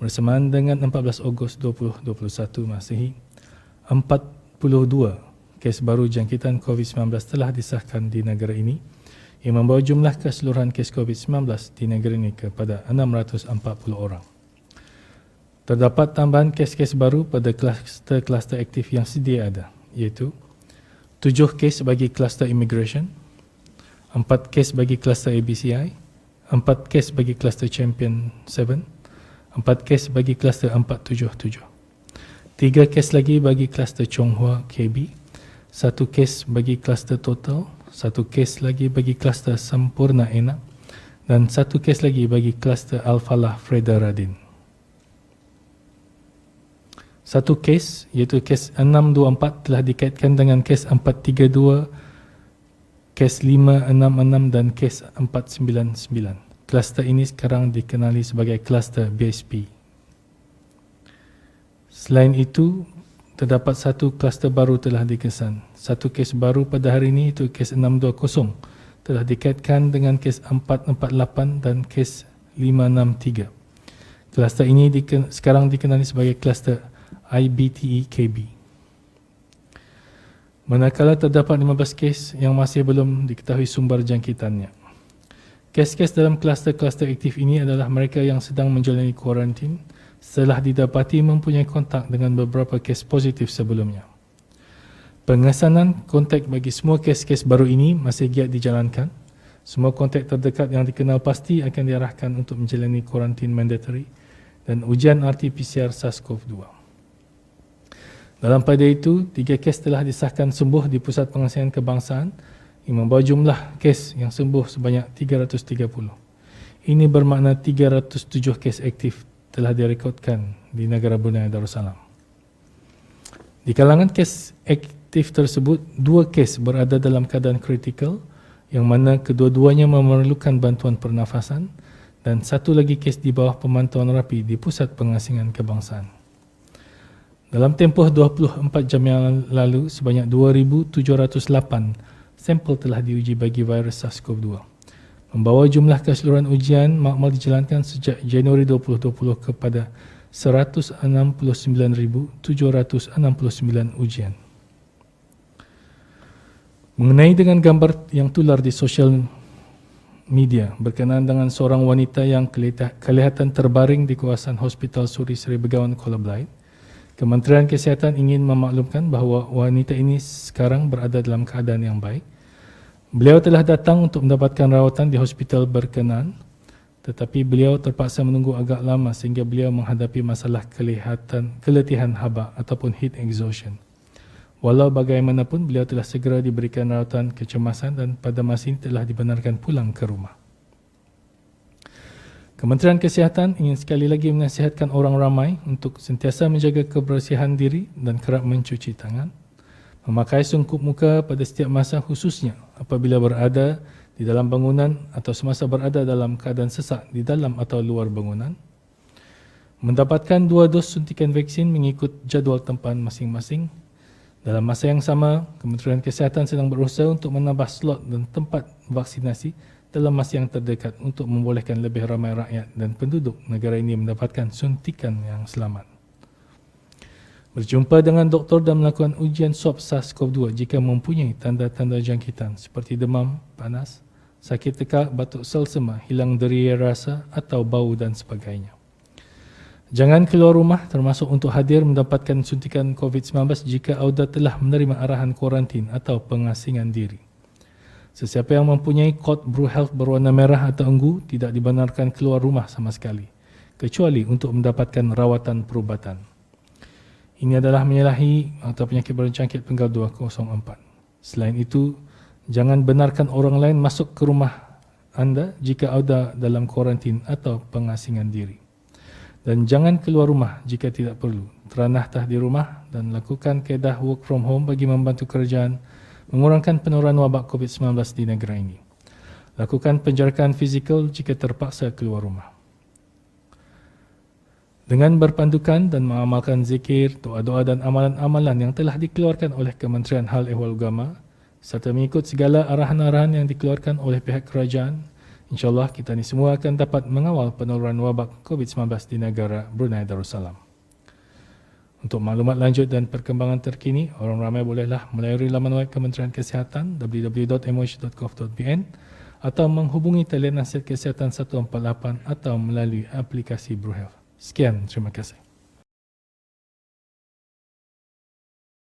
bersamaan dengan 14 Ogos 2021 Masihi, 42 kes baru jangkitan COVID-19 telah disahkan di negara ini yang membawa jumlah keseluruhan kes COVID-19 di negara ini kepada 640 orang. Terdapat tambahan kes-kes baru pada kluster aktif yang sedia ada, iaitu 7 kes bagi kluster immigration, 4 kes bagi kluster ABCI, 4 kes bagi kluster Champion 7, 4 kes bagi kluster 477, 3 kes lagi bagi kluster Chonghua KB, 1 kes bagi kluster Total, 1 kes lagi bagi kluster Sampurna Enak dan 1 kes lagi bagi kluster Al-Falah Freda Radin. 1 kes iaitu kes 624 telah dikaitkan dengan kes 432, kes 566 dan kes 499. Kluster ini sekarang dikenali sebagai kluster BSP. Selain itu, terdapat 1 kluster baru telah dikesan. 1 kes baru pada hari ini itu kes 620 telah dikaitkan dengan kes 448 dan kes 563. Kluster ini sekarang dikenali sebagai kluster IBTE KB. Manakala terdapat 15 kes yang masih belum diketahui sumber jangkitannya. Kes-kes dalam kluster-kluster aktif ini adalah mereka yang sedang menjalani kuarantin setelah didapati mempunyai kontak dengan beberapa kes positif sebelumnya. Pengesanan kontak bagi semua kes-kes baru ini masih giat dijalankan. Semua kontak terdekat yang dikenal pasti akan diarahkan untuk menjalani kuarantin mandatory dan ujian RT-PCR SARS-CoV-2. Dalam pada itu, 3 kes telah disahkan sembuh di Pusat Pengasihan Kebangsaan yang membawa jumlah kes yang sembuh sebanyak 330. Ini bermakna 307 kes aktif telah direkodkan di negara Brunei Darussalam. Di kalangan kes aktif tersebut, 2 kes berada dalam keadaan kritikal yang mana kedua-duanya memerlukan bantuan pernafasan dan 1 lagi kes di bawah pemantauan rapi di Pusat Pengasihan Kebangsaan. Dalam tempoh 24 jam yang lalu, sebanyak 2,708 sampel telah diuji bagi virus SARS-CoV-2, membawa jumlah keseluruhan ujian makmal dijalankan sejak Januari 2020 kepada 169,769 ujian. Mengenai dengan gambar yang tular di sosial media berkenaan dengan seorang wanita yang kelihatan terbaring di kawasan Hospital Suri Seri Begawan Kuala Belait, Kementerian Kesihatan ingin memaklumkan bahawa wanita ini sekarang berada dalam keadaan yang baik. Beliau telah datang untuk mendapatkan rawatan di hospital berkenaan, tetapi beliau terpaksa menunggu agak lama sehingga beliau menghadapi masalah keletihan haba ataupun heat exhaustion. Walau bagaimanapun, beliau telah segera diberikan rawatan kecemasan dan pada masa ini telah dibenarkan pulang ke rumah. Kementerian Kesihatan ingin sekali lagi menasihatkan orang ramai untuk sentiasa menjaga kebersihan diri dan kerap mencuci tangan, memakai sungkup muka pada setiap masa khususnya apabila berada di dalam bangunan atau semasa berada dalam keadaan sesak di dalam atau luar bangunan, mendapatkan 2 dos suntikan vaksin mengikut jadual tempahan masing-masing. Dalam masa yang sama, Kementerian Kesihatan sedang berusaha untuk menambah slot dan tempat vaksinasi dalam masa yang terdekat untuk membolehkan lebih ramai rakyat dan penduduk negara ini mendapatkan suntikan yang selamat. Berjumpa dengan doktor dan melakukan ujian swab SARS-CoV-2 jika mempunyai tanda-tanda jangkitan seperti demam, panas, sakit tekak, batuk selsema, hilang deria rasa atau bau dan sebagainya. Jangan keluar rumah termasuk untuk hadir mendapatkan suntikan COVID-19 jika anda telah menerima arahan kuarantin atau pengasingan diri. Sesiapa yang mempunyai kod BruHealth berwarna merah atau enggu tidak dibenarkan keluar rumah sama sekali, kecuali untuk mendapatkan rawatan perubatan. Ini adalah menyalahi Akta Penyakit Berjangkit Penggal 204. Selain itu, jangan benarkan orang lain masuk ke rumah anda jika anda dalam kuarantin atau pengasingan diri. Dan jangan keluar rumah jika tidak perlu. Teranah di rumah dan lakukan kaedah work from home bagi membantu kerajaan mengurangkan penularan wabak COVID-19 di negara ini. Lakukan penjarakan fizikal jika terpaksa keluar rumah. Dengan berpandukan dan mengamalkan zikir, doa-doa dan amalan-amalan yang telah dikeluarkan oleh Kementerian Hal Ehwal Agama serta mengikut segala arahan-arahan yang dikeluarkan oleh pihak kerajaan, InsyaAllah kita ni semua akan dapat mengawal penularan wabak COVID-19 di negara Brunei Darussalam. Untuk maklumat lanjut dan perkembangan terkini, orang ramai bolehlah melayari laman web Kementerian Kesihatan www.moh.gov.bn atau menghubungi talian nasihat kesihatan 148 atau melalui aplikasi BruHealth. Sekian, terima kasih.